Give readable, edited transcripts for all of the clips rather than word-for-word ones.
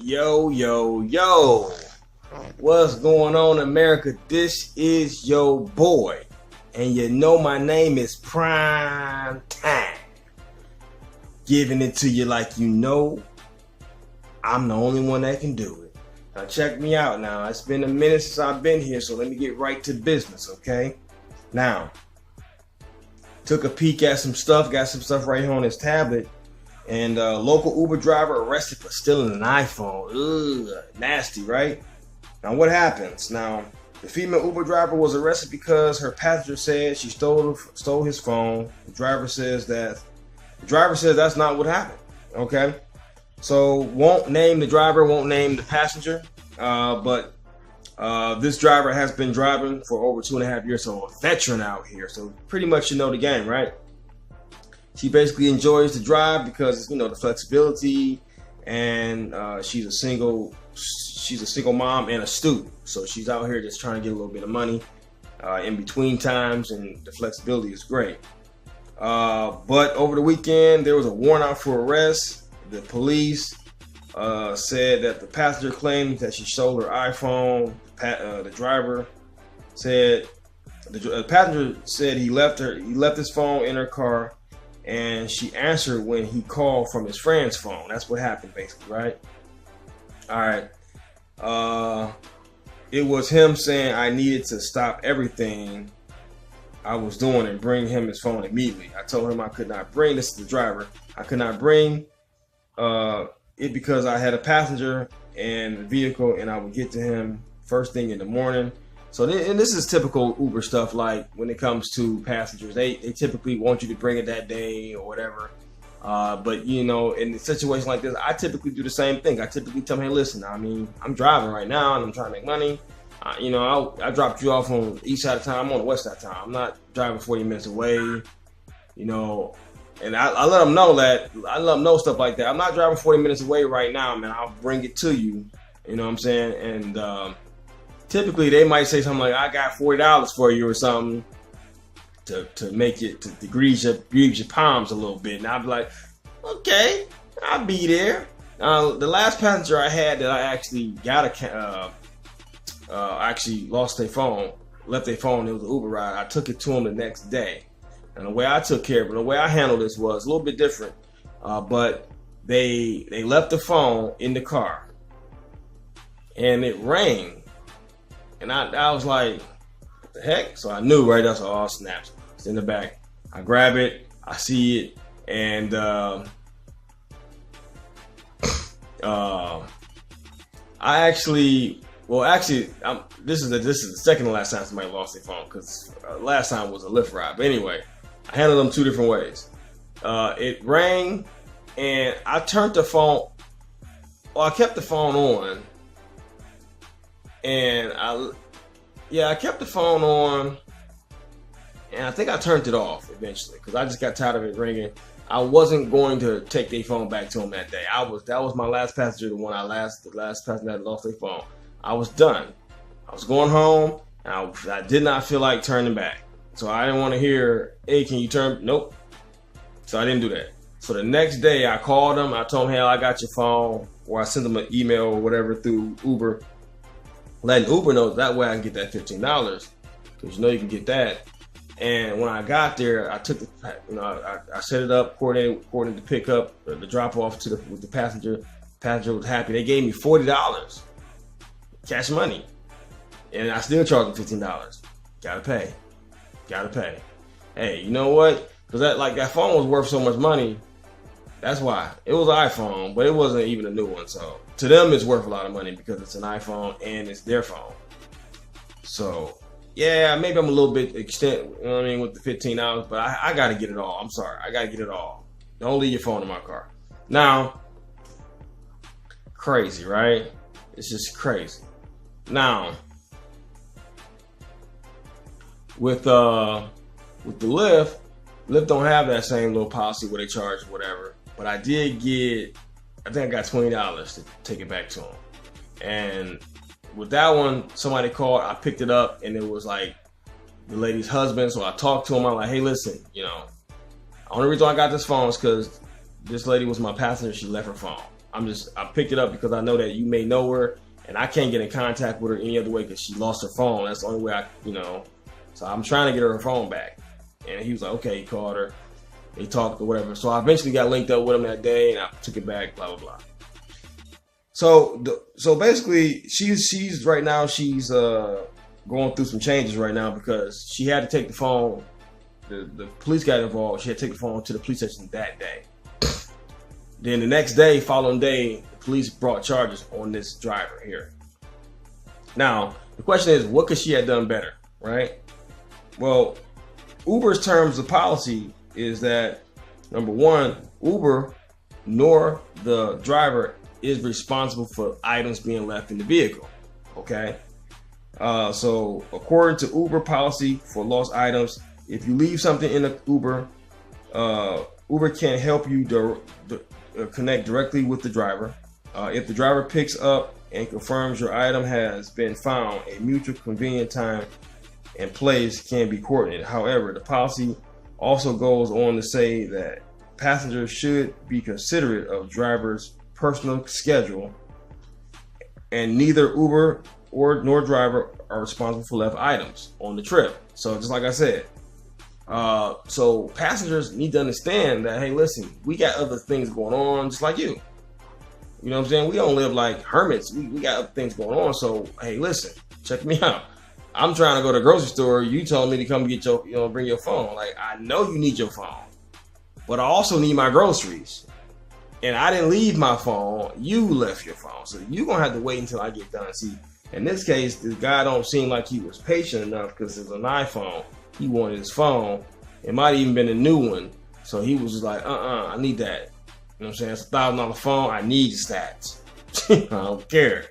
Yo, yo, yo. What's going on, America? This is your boy. And you know my name is Prime Time. Giving it to you like you know I'm the only one that can do it. Now check me out now. It's been a minute since I've been here, so let me get right to business, okay? Now, took a peek at some stuff, got some stuff right here on this tablet. And local Uber driver arrested for stealing an iPhone. Ugh, nasty, right? Now what happens? Now, the female Uber driver was arrested because her passenger said she stole his phone. The driver says that's not what happened. Okay, so won't name the driver, won't name the passenger, but this driver has been driving for over 2.5 years, so a veteran out here. So pretty much you know the game, right? She basically enjoys the drive because the flexibility, and she's a single mom and a student, so she's out here just trying to get a little bit of money in between times, and the flexibility is great. But over the weekend there was a warrant out for arrest. The police said that the passenger claimed that she stole her iPhone. The driver said the passenger said he left his phone in her car, and she answered when he called from his friend's phone. That's what happened, basically, right? All right. It was him saying I needed to stop everything I was doing and bring him his phone immediately. I told him I could not bring this to the driver. I could not bring it because I had a passenger and the vehicle, and I would get to him first thing in the morning. So, and this is typical Uber stuff. Like when it comes to passengers, they typically want you to bring it that day or whatever. But in a situation like this, I typically do the same thing. I typically tell them, hey, listen, I mean, I'm driving right now and I'm trying to make money. I dropped you off on the east side of town. I'm on the west side of town. I'm not driving 40 minutes away. And I let them know that. I let them know stuff like that. I'm not driving 40 minutes away right now, man. I'll bring it to you. You know what I'm saying? And typically they might say something like, I got $40 for you or something to make it, to grease your palms a little bit. And I'll be like, okay, I'll be there. The last passenger I had that I actually got actually lost their phone, left their phone. It was an Uber ride. I took it to him the next day. And the way I took care of it, the way I handled this was a little bit different. But they left the phone in the car, and it rang. And I was like, what the heck? So I knew, right? That's all snaps. It's in the back. I grab it. I see it. And this is the second to last time somebody lost their phone, because last time was a Lyft ride. But anyway, I handled them two different ways. It rang, and I turned the phone. Well, I kept the phone on. And I kept the phone on, and I think I turned it off eventually because I just got tired of it ringing. I wasn't going to take their phone back to them that day. That was my last passenger, the last passenger that lost their phone. I was done. I was going home, and I did not feel like turning back. So I didn't want to hear, hey, can you turn? Nope. So I didn't do that. So the next day I called them. I told them, hey, I got your phone, or I sent them an email or whatever through Uber, letting Uber know that way I can get that $15, because you can get that. And when I got there, I took I set it up, coordinated the pickup, the drop off with the passenger. The passenger was happy. They gave me $40 cash money, and I still charged them $15. Gotta pay. Hey, you know what? Because that phone was worth so much money. That's why. It was an iPhone, but it wasn't even a new one. So to them, it's worth a lot of money because it's an iPhone and it's their phone. So yeah, maybe I'm a little bit extent, with the $15, but I got to get it all. I'm sorry. I got to get it all. Don't leave your phone in my car. Now, crazy, right? It's just crazy. Now, with the Lyft don't have that same little policy where they charge whatever. But I think I got $20 to take it back to them. And with that one, somebody called, I picked it up, and it was like the lady's husband. So I talked to him. I'm like, hey, listen, the only reason I got this phone is because this lady was my passenger. She left her phone. I picked it up because I know that you may know her, and I can't get in contact with her any other way because she lost her phone. That's the only way So I'm trying to get her phone back. And he was like, okay, he called her. They talked or whatever. So I eventually got linked up with him that day, and I took it back, blah, blah, blah. So basically, she's right now, she's going through some changes right now because she had to take the phone. The police got involved. She had to take the phone to the police station that day. Then the next day, following day, the police brought charges on this driver here. Now, the question is, what could she have done better, right? Well, Uber's terms of policy is that, number one, Uber nor the driver is responsible for items being left in the vehicle, okay? So according to Uber policy for lost items, if you leave something in the Uber, Uber can help you connect directly with the driver. If the driver picks up and confirms your item has been found, a mutual convenient time and place can be coordinated. However, the policy also goes on to say that passengers should be considerate of drivers' personal schedule, and neither Uber nor driver are responsible for left items on the trip. So just like I said, so passengers need to understand that, hey, listen, we got other things going on just like you. You know what I'm saying? We don't live like hermits. We got other things going on. So, hey, listen, check me out. I'm trying to go to the grocery store. You told me to come get your, bring your phone. Like, I know you need your phone, but I also need my groceries. And I didn't leave my phone. You left your phone. So you're going to have to wait until I get done. See, in this case, the guy don't seem like he was patient enough because it's an iPhone. He wanted his phone. It might even been a new one. So he was just like, I need that. You know what I'm saying? It's a $1,000 phone. I need your stats. I don't care.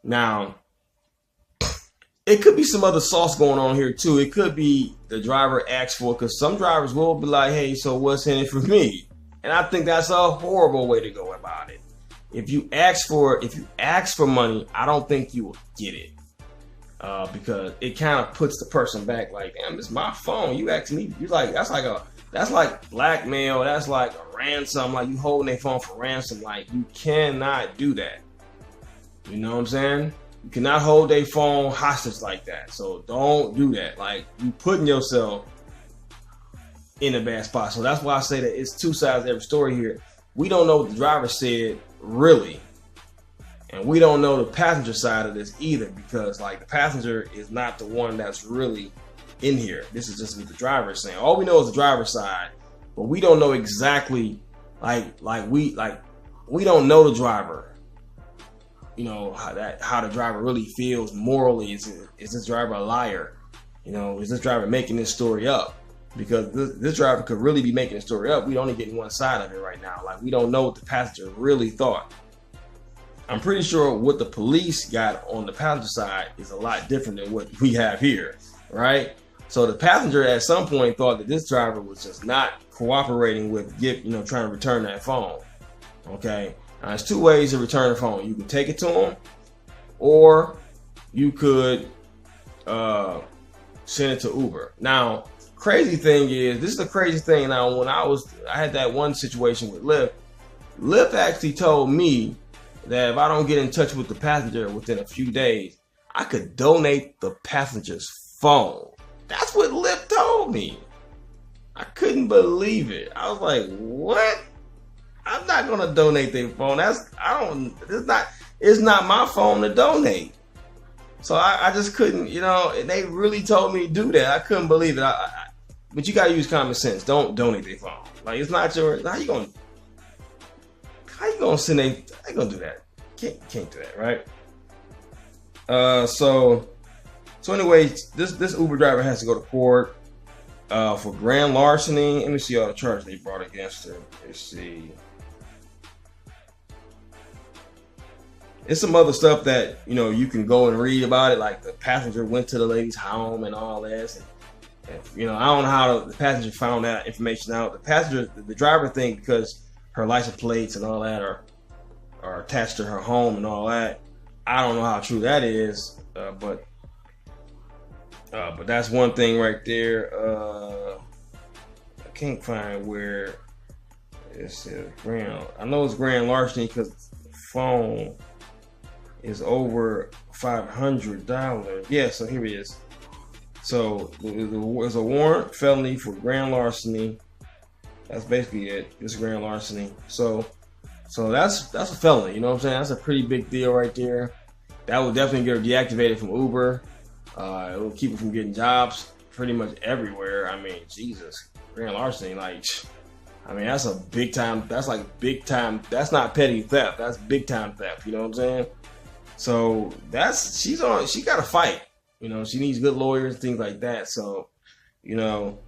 Now, it could be some other sauce going on here too. It could be the driver asked for it, because some drivers will be like, hey, so what's in it for me? And I think that's a horrible way to go about it. If you ask for money, I don't think you will get it. Because it kind of puts the person back like, damn, it's my phone. You asked me, you like, that's like blackmail. That's like a ransom. Like you holding their phone for ransom. Like you cannot do that. You know what I'm saying? You cannot hold their phone hostage like that. So don't do that. Like you putting yourself in a bad spot. So that's why I say that it's two sides to every story here. We don't know what the driver said really. And we don't know the passenger side of this either, because like the passenger is not the one that's really in here. This is just what the driver is saying. All we know is the driver's side, but we don't know exactly we don't know the driver. You know, how the driver really feels morally. Is this driver a liar? You know, is this driver making this story up? Because this driver could really be making the story up. We only getting one side of it right now. Like we don't know what the passenger really thought. I'm pretty sure what the police got on the passenger side is a lot different than what we have here, right? So the passenger at some point thought that this driver was just not cooperating with trying to return that phone. Okay, now there's two ways to return a phone. You can take it to them, or you could send it to Uber. Now, crazy thing is, this is the crazy thing. Now, when I had that one situation with Lyft. Lyft actually told me that if I don't get in touch with the passenger within a few days, I could donate the passenger's phone. That's what Lyft told me. I couldn't believe it. I was like, what? I'm not gonna donate their phone. It's not my phone to donate. So I just couldn't, and they really told me to do that. I couldn't believe it. But you gotta use common sense. Don't donate their phone. Like it's not yours. How you gonna send how you gonna do that? Can't do that, right? So anyway, this Uber driver has to go to court for grand larceny. Let me see all the charges they brought against her. Let's see. It's some other stuff that you can go and read about it, like the passenger went to the lady's home and all this. And I don't know how the passenger found that information out. The driver think because her license plates and all that are attached to her home and all that. I don't know how true that is, but that's one thing right there. I can't find where. It says grand. I know it's grand larceny because the phone is over $500. Yeah, so here it is. So there's a warrant felony for grand larceny. That's basically it. It's grand larceny. So that's a felony. You know what I'm saying? That's a pretty big deal right there. That will definitely get her deactivated from Uber. It will keep her from getting jobs pretty much everywhere. I mean, Jesus, grand larceny, like, I mean, that's a big time. That's like big time. That's not petty theft. That's big time theft. You know what I'm saying? So she got to fight. You know, she needs good lawyers, things like that. So, you know,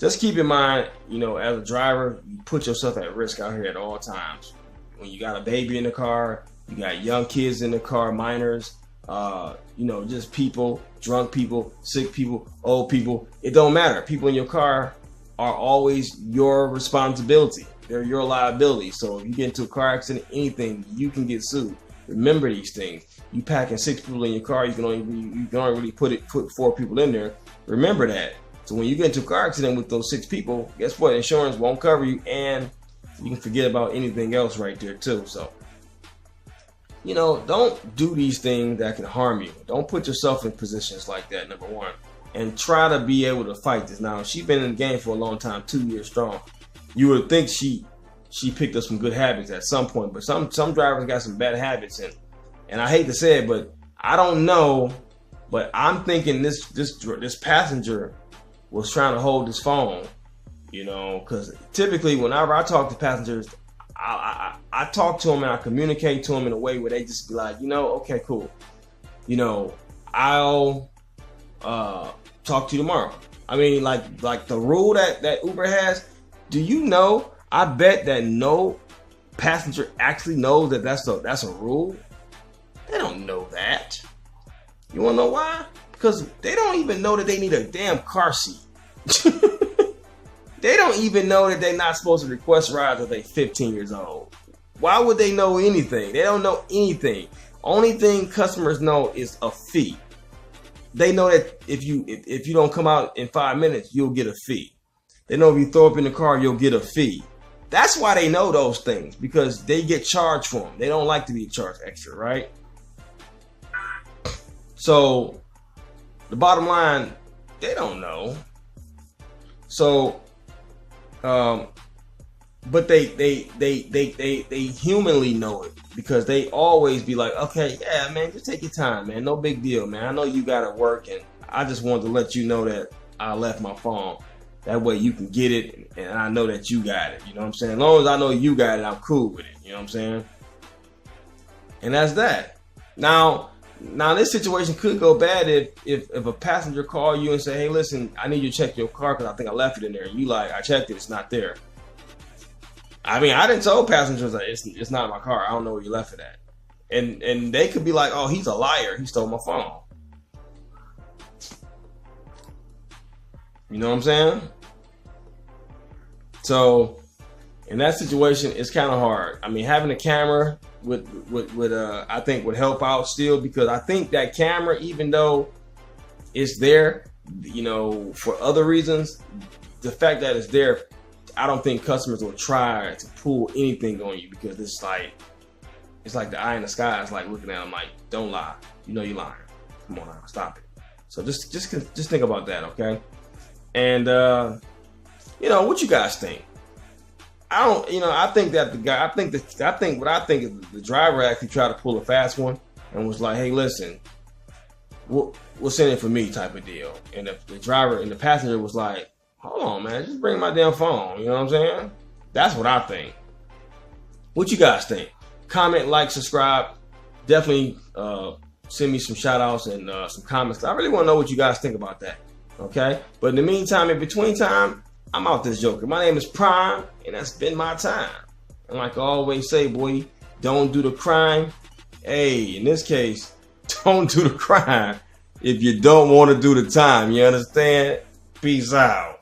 just keep in mind, you know, as a driver, you put yourself at risk out here at all times. When you got a baby in the car, you got young kids in the car, minors, you know, just people, drunk people, sick people, old people. It don't matter. People in your car are always your responsibility. They're your liability. So if you get into a car accident, anything, you can get sued. Remember these things. You packing 6 people in your car, you can only really put 4 people in there. Remember that. So when you get into a car accident with those 6 people, guess what? Insurance won't cover you, and you can forget about anything else right there too. So, you know, don't do these things that can harm you. Don't put yourself in positions like that, number one. And try to be able to fight this. Now, she's been in the game for a long time, 2 years strong. You would think she picked up some good habits at some point, but some drivers got some bad habits, and I hate to say it, but I don't know, but I'm thinking this passenger was trying to hold his phone, you know, because typically whenever I talk to passengers, I talk to them and I communicate to them in a way where they just be like, you know, okay, cool, you know, I'll talk to you tomorrow. I mean, like the rule that Uber has. Do you know? I bet that no passenger actually knows that that's a rule. They don't know that. You wanna know why? Because they don't even know that they need a damn car seat. They don't even know that they're not supposed to request rides if they're 15 years old. Why would they know anything? They don't know anything. Only thing customers know is a fee. They know that if you don't come out in 5 minutes, you'll get a fee. They know if you throw up in the car, you'll get a fee. That's why they know those things, because they get charged for them. They don't like to be charged extra, right? So the bottom line, they don't know. So, but they humanly know it, because they always be like, okay, yeah, man, just take your time, man. No big deal, man. I know you gotta work, and I just wanted to let you know that I left my phone. That way you can get it, and I know that you got it. You know what I'm saying? As long as I know you got it, I'm cool with it. You know what I'm saying? And that's that. Now this situation could go bad if a passenger call you and say, hey, listen, I need you to check your car because I think I left it in there. And you like, I checked it, it's not there. I mean, I didn't tell passengers that it's not in my car. I don't know where you left it at. And they could be like, oh, he's a liar. He stole my phone. You know what I'm saying? So in that situation, it's kind of hard. I mean, having a camera would I think would help out still, because I think that camera, even though it's there, you know, for other reasons, the fact that it's there, I don't think customers will try to pull anything on you, because it's like the eye in the sky. It's like looking at them like, don't lie. You know you're lying. Come on now, stop it. So just think about that, okay? And you know, what you guys think? I think that what I think is the driver actually tried to pull a fast one and was like, hey, listen, we'll send it for me type of deal. And the driver and the passenger was like, hold on, man, just bring my damn phone. You know what I'm saying? That's what I think. What you guys think? Comment, like, subscribe. Definitely send me some shout outs and some comments. I really want to know what you guys think about that. Okay? But in the meantime, in between time, I'm out this joker. My name is Prime, and that's been my time. And like I always say, boy, don't do the crime. Hey, in this case, don't do the crime if you don't want to do the time. You understand? Peace out.